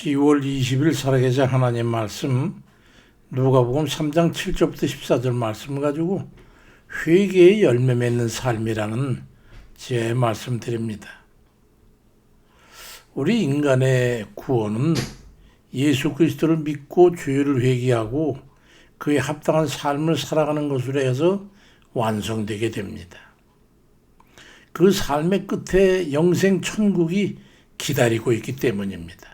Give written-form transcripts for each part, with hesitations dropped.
10월 20일 살아계신 하나님 말씀 누가복음 3장 7절부터 14절 말씀을 가지고 회개의 열매 맺는 삶이라는 제 말씀 드립니다. 우리 인간의 구원은 예수 그리스도를 믿고 죄를 회개하고 그에 합당한 삶을 살아가는 것으로 해서 완성되게 됩니다. 그 삶의 끝에 영생 천국이 기다리고 있기 때문입니다.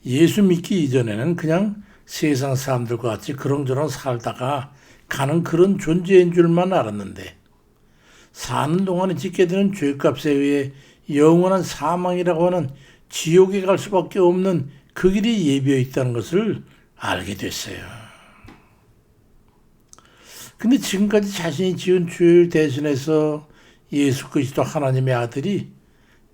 예수 믿기 이전에는 그냥 세상 사람들과 같이 그런저런 살다가 가는 그런 존재인 줄만 알았는데 사는 동안에 짓게 되는 죄값에 의해 영원한 사망이라고 하는 지옥에 갈 수밖에 없는 그 길이 예비해 있다는 것을 알게 됐어요. 근데 지금까지 자신이 지은 죄를 대신해서 예수 그리스도 하나님의 아들이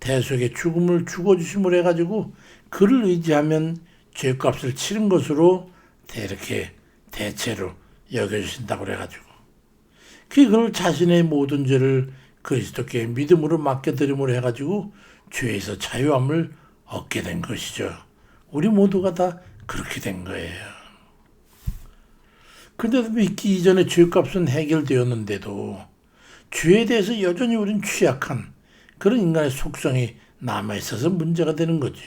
대속의 죽음을 죽어주심을 해가지고 그를 의지하면 죄값을 치른 것으로 이렇게 대체로 여겨주신다고 그래가지고 그걸 자신의 모든 죄를 그리스도께 믿음으로 맡겨드림으로 해가지고 죄에서 자유함을 얻게 된 것이죠. 우리 모두가 다 그렇게 된 거예요. 근데 믿기 이전에 죄값은 해결되었는데도 죄에 대해서 여전히 우린 취약한 그런 인간의 속성이 남아있어서 문제가 되는 거죠.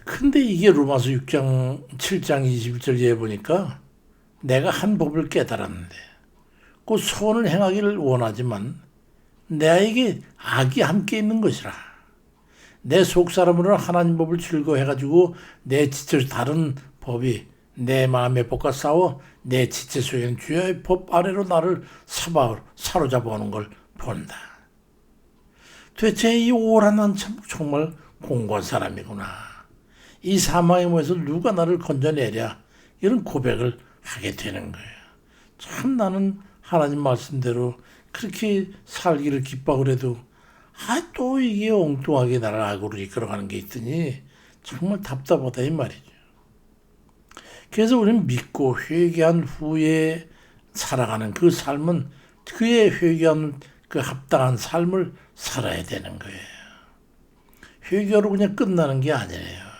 근데 이게 로마서 6장 7장 21절에 보니까 내가 한 법을 깨달았는데 그 선을 행하기를 원하지만 내에게 악이 함께 있는 것이라. 내 속사람으로는 하나님 법을 즐거워해가지고 내 지체로 다른 법이 내 마음의 법과 싸워 내 지체 속에는 주의 법 아래로 나를 사로잡아오는 걸 본다. 도대체 이 오란 난 참 정말 공고한 사람이구나. 이 사망의 몸에서 누가 나를 건져내랴. 이런 고백을 하게 되는 거예요. 참 나는 하나님 말씀대로 그렇게 살기를 기뻐하고 그래도 또 이게 엉뚱하게 나를 악으로 이끌어가는 게 있더니 정말 답답하다 이 말이죠. 그래서 우리는 믿고 회개한 후에 살아가는 그 삶은 그의 회개한 그 합당한 삶을 살아야 되는 거예요. 회개로 그냥 끝나는 게 아니에요.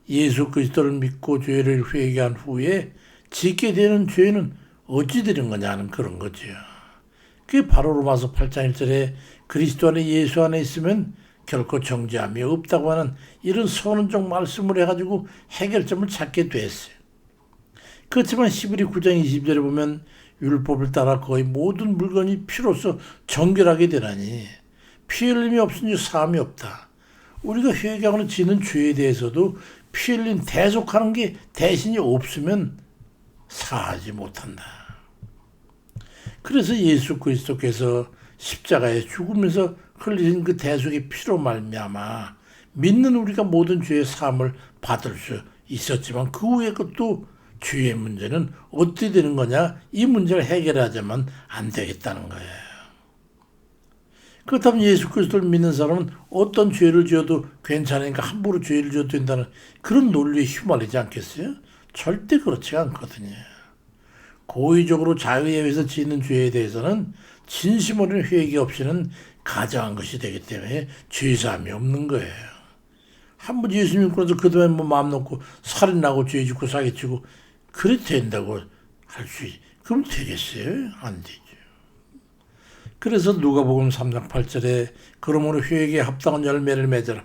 예수 그리스도를 믿고 죄를 회개한 후에 짓게 되는 죄는 어찌 되는 거냐는 그런 거죠. 그게 바로 로마서 8장 1절에 그리스도 안에 예수 안에 있으면 결코 정죄함이 없다고 하는 이런 선언적 말씀을 해가지고 해결점을 찾게 됐어요. 그렇지만 히브리 9장 20절에 보면 율법을 따라 거의 모든 물건이 피로써 정결하게 되나니 피 흘림이 없으니 사함이 없다. 우리가 회개하고는 지는 죄에 대해서도 피 흘림 대속하는 게 대신이 없으면 사하지 못한다. 그래서 예수 그리스도께서 십자가에 죽으면서 흘리신 그 대속의 피로 말미암아 믿는 우리가 모든 죄의 사함을 받을 수 있었지만 그 후에 또 죄의 문제는 어떻게 되는 거냐? 이 문제를 해결하자면 안 되겠다는 거예요. 그렇다면 예수 그리스도를 믿는 사람은 어떤 죄를 지어도 괜찮으니까 함부로 죄를 지어도 된다는 그런 논리에 휘말리지 않겠어요? 절대 그렇지 않거든요. 고의적으로 자유에 의해서 짓는 죄에 대해서는 진심 어린 회개 없이는 가정한 것이 되기 때문에 죄사함이 없는 거예요. 한번 예수 믿고 나서 그 다음에 마음 놓고 살인하고 죄 짓고 사기치고 그래 된다고 할 수 있지. 그럼 되겠어요? 안 되죠. 그래서 누가복음 3장 8절에 그러므로 회개에 합당한 열매를 맺어라.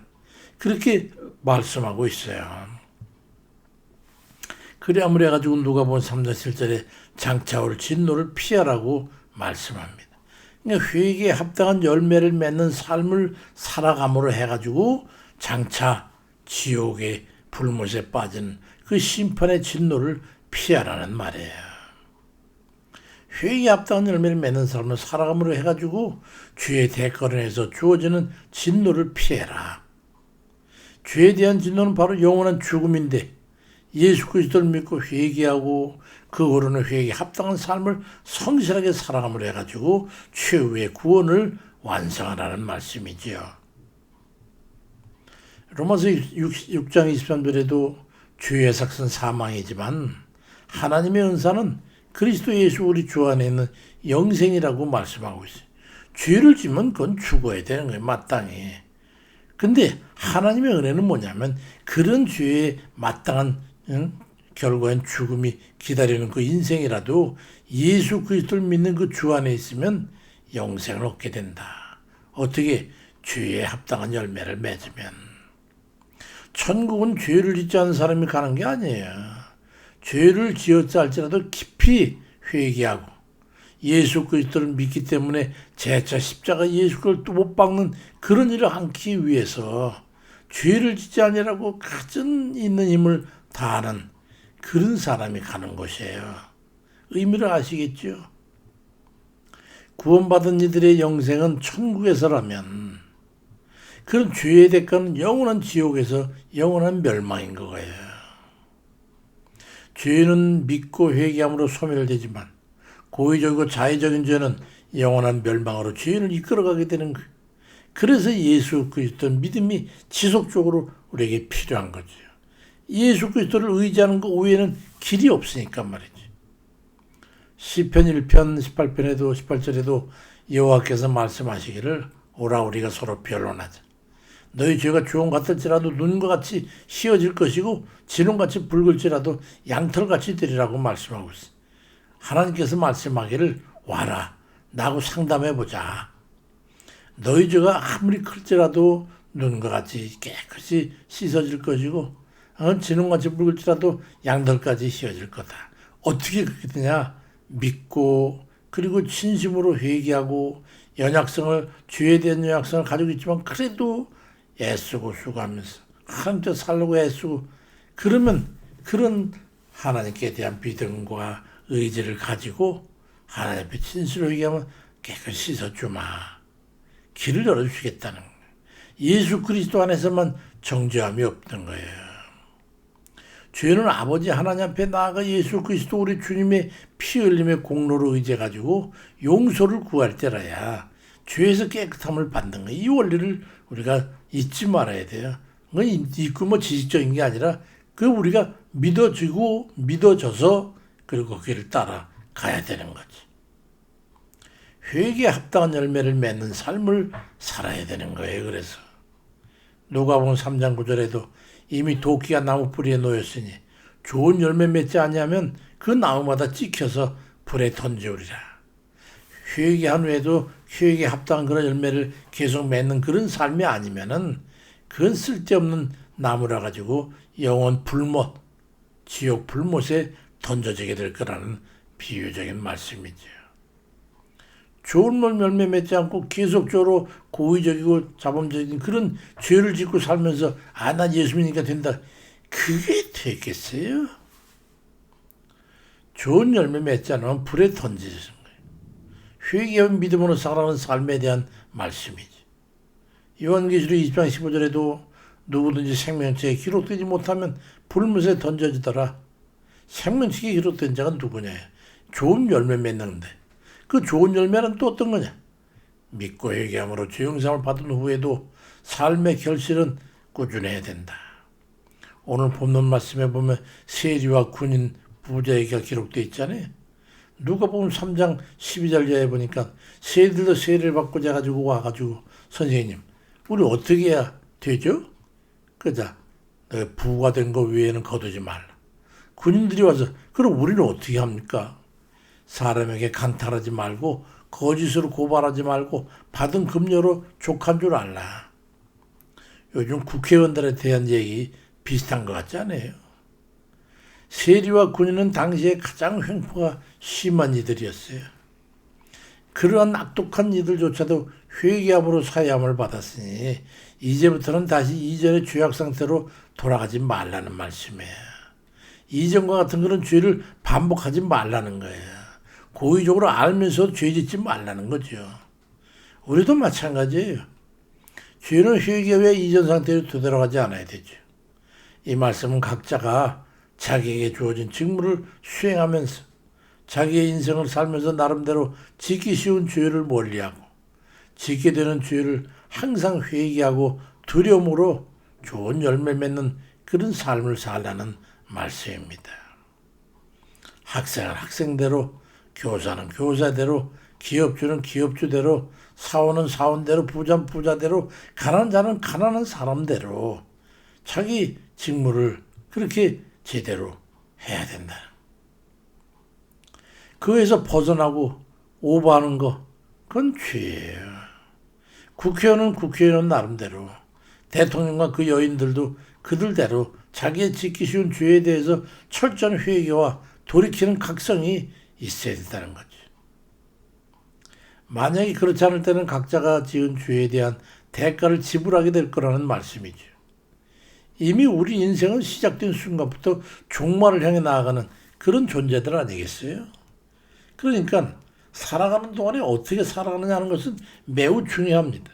그렇게 말씀하고 있어요. 그래 아무리 해가지고 누가복음 3장 7절에 장차 올 진노를 피하라고 말씀합니다. 그러니까 회개에 합당한 열매를 맺는 삶을 살아감으로 해가지고 장차 지옥의 불못에 빠진 그 심판의 진노를 피하라는 말이에요. 회개에 합당한 열매를 맺는 삶을 살아감으로 해가지고 죄의 대가론에서 주어지는 진노를 피해라. 죄에 대한 진노는 바로 영원한 죽음인데 예수 그리스도를 믿고 회개하고 그 후로는 회개에 합당한 삶을 성실하게 살아감으로 해가지고 최후의 구원을 완성하라는 말씀이지요. 로마서 6장 23절에도 죄의 삭은 사망이지만 하나님의 은사는 그리스도 예수 우리 주 안에 있는 영생이라고 말씀하고 있어요. 죄를 지면 그건 죽어야 되는 거예요. 마땅히. 근데 하나님의 은혜는 뭐냐면 그런 죄에 마땅한 결과인 죽음이 기다리는 그 인생이라도 예수 그리스도를 믿는 그 주 안에 있으면 영생을 얻게 된다. 어떻게? 죄에 합당한 열매를 맺으면. 천국은 죄를 짓지 않은 사람이 가는 게 아니에요. 죄를 지었자 할지라도 깊이 회개하고 예수 그리스도를 믿기 때문에 재차 십자가 예수 그리스도를 못 박는 그런 일을 않기 위해서 죄를 짓지 아니라고 가진 있는 힘을 다하는 그런 사람이 가는 곳이에요. 의미를 아시겠죠? 구원받은 이들의 영생은 천국에서라면 그런 죄의 대가는 영원한 지옥에서 영원한 멸망인 거예요. 죄는 믿고 회개함으로 소멸되지만 고의적이고 자의적인 죄는 영원한 멸망으로 죄인을 이끌어가게 되는 거예요. 그래서 예수 그리스도 믿음이 지속적으로 우리에게 필요한 거죠. 예수 그리스도를 의지하는 것 외에는 길이 없으니까 말이지. 시편 1편 18절에도 여호와께서 말씀하시기를 오라 우리가 서로 변론하자. 너희 죄가 주홍 같을지라도 눈과 같이 휘어질 것이고 진홍같이 붉을지라도 양털같이 되리라고 말씀하고 있어요. 하나님께서 말씀하기를 와라 나하고 상담해보자. 너희 죄가 아무리 클지라도 눈과 같이 깨끗이 씻어질 것이고 진홍같이 붉을지라도 양털까지 휘어질 거다. 어떻게 그렇게 되냐? 믿고 그리고 진심으로 회개하고 죄에 대한 연약성을 가지고 있지만 그래도 애쓰고 수고하면서 하나님께 살려고 애쓰고 그러면 그런 하나님께 대한 믿음과 의지를 가지고 하나님 앞에 진실로 회개하면 깨끗이 씻어주마. 길을 열어주시겠다는 거예요. 예수 그리스도 안에서만 정죄함이 없는 거예요. 죄는 아버지 하나님 앞에 나아가 예수 그리스도 우리 주님의 피 흘림의 공로로 의지해가지고 용서를 구할 때라야 죄에서 깨끗함을 받는 거예요. 이 원리를 우리가 잊지 말아야 돼요. 그건 있고 지식적인 게 아니라 그 우리가 믿어져서 그리고 그 길을 따라 가야 되는 거지. 회개에 합당한 열매를 맺는 삶을 살아야 되는 거예요. 그래서 누가복음 3장 9절에도 이미 도끼가 나무 뿌리에 놓였으니 좋은 열매 맺지 아니하면 그 나무마다 찍혀서 불에 던지우리라. 회개한 후에도 회개에 합당한 그런 열매를 계속 맺는 그런 삶이 아니면은 그건 쓸데없는 나무라 가지고 영원 불못, 지옥 불못에 던져지게 될 거라는 비유적인 말씀이죠. 좋은 열매 맺지 않고 계속적으로 고의적이고 자범적인 그런 죄를 짓고 살면서 난 예수 믿으니까 된다. 그게 되겠어요? 좋은 열매 맺지 않으면 불에 던지는 거예요. 회개한 믿음으로 살아가는 삶에 대한 말씀이지. 요한계시록 20장 15절에도 누구든지 생명책에 기록되지 못하면 불못에 던져지더라. 생명책에 기록된 자가 누구냐? 좋은 열매 맺는데 그 좋은 열매는 또 어떤 거냐? 믿고 회개함으로 죄 용서를 받은 후에도 삶의 결실은 꾸준해야 된다. 오늘 본문 말씀에 보면 세리와 군인 부자에게 기록되어 있잖아요. 누가복음 3장 12절에 보니까 세리들도 세리를 받고자 가지고 와가지고 선생님 우리 어떻게 해야 되죠? 그자 부가 된 거 외에는 거두지 말라. 군인들이 와서 그럼 우리는 어떻게 합니까? 사람에게 강탈하지 말고 거짓으로 고발하지 말고 받은 급료로 족한 줄 알라. 요즘 국회의원들에 대한 얘기 비슷한 것 같지 않아요? 세리와 군인은 당시에 가장 횡포가 심한 이들이었어요. 그러한 악독한 이들조차도 회개함으로 사함을 받았으니 이제부터는 다시 이전의 죄악 상태로 돌아가지 말라는 말씀이에요. 이전과 같은 그런 죄를 반복하지 말라는 거예요. 고의적으로 알면서 죄 짓지 말라는 거죠. 우리도 마찬가지예요. 죄는 회개 후에 이전 상태로 되돌아가지 않아야 되죠. 이 말씀은 각자가 자기에게 주어진 직무를 수행하면서 자기의 인생을 살면서 나름대로 지기 쉬운 죄를 멀리하고 짓게 되는 죄를 항상 회개하고 두려움으로 좋은 열매 맺는 그런 삶을 살라는 말씀입니다. 학생은 학생대로, 교사는 교사대로, 기업주는 기업주대로 사원은 사원대로, 부자는 부자대로, 가난한 자는 가난한 사람대로 자기 직무를 그렇게 제대로 해야 된다. 그에서 벗어나고 오버하는 거, 그건 죄예요. 국회의원은 국회의원 나름대로, 대통령과 그 여인들도 그들대로 자기의 짓기 쉬운 죄에 대해서 철저한 회개와 돌이키는 각성이 있어야 된다는 거죠. 만약에 그렇지 않을 때는 각자가 지은 죄에 대한 대가를 지불하게 될 거라는 말씀이죠. 이미 우리 인생은 시작된 순간부터 종말을 향해 나아가는 그런 존재들 아니겠어요? 그러니까 살아가는 동안에 어떻게 살아가느냐는 것은 매우 중요합니다.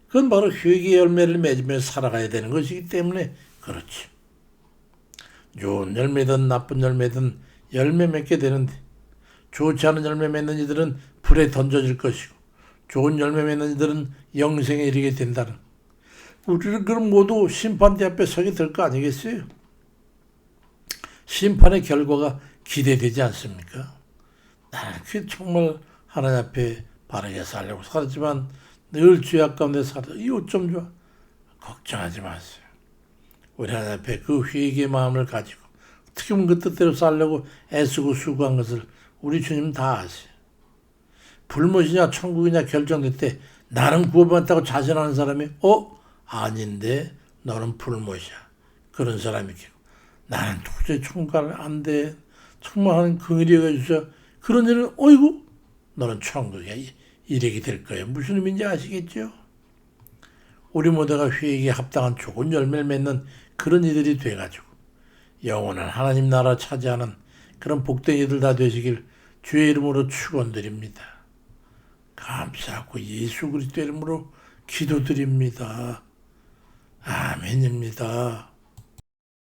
그건 바로 회개의 열매를 맺으며 살아가야 되는 것이기 때문에 그렇지. 좋은 열매든 나쁜 열매든 열매 맺게 되는데 좋지 않은 열매 맺는 이들은 불에 던져질 것이고 좋은 열매 맺는 이들은 영생에 이르게 된다는, 우리는 그럼 모두 심판대 앞에 서게 될 거 아니겠어요? 심판의 결과가 기대되지 않습니까? 나는 정말 하나님 앞에 바르게 살려고 살았지만 늘 죄악 가운데 살아. 이것 좀 좋아. 걱정하지 마세요. 우리 하나님 앞에 그 회개의 마음을 가지고 어떻게 보면 그 뜻대로 살려고 애쓰고 수고한 것을 우리 주님 다 아세요. 불못이냐 천국이냐 결정될 때 나는 구원받았다고 자신하는 사람이 아닌데 너는 불못이야. 그런 사람이겠고 나는 도저히 천국 가면 안 돼. 정말 하나님 긍휼히 여겨주셔. 그런 일은 어이구 너는 천국에 이르게 될 거예요. 무슨 의미인지 아시겠죠? 우리 모두가 회개에 합당한 좋은 열매를 맺는 그런 이들이 돼가지고 영원한 하나님 나라 차지하는 그런 복된 이들 다 되시길 주의 이름으로 축원드립니다. 감사하고 예수 그리스도 이름으로 기도드립니다. 아멘입니다.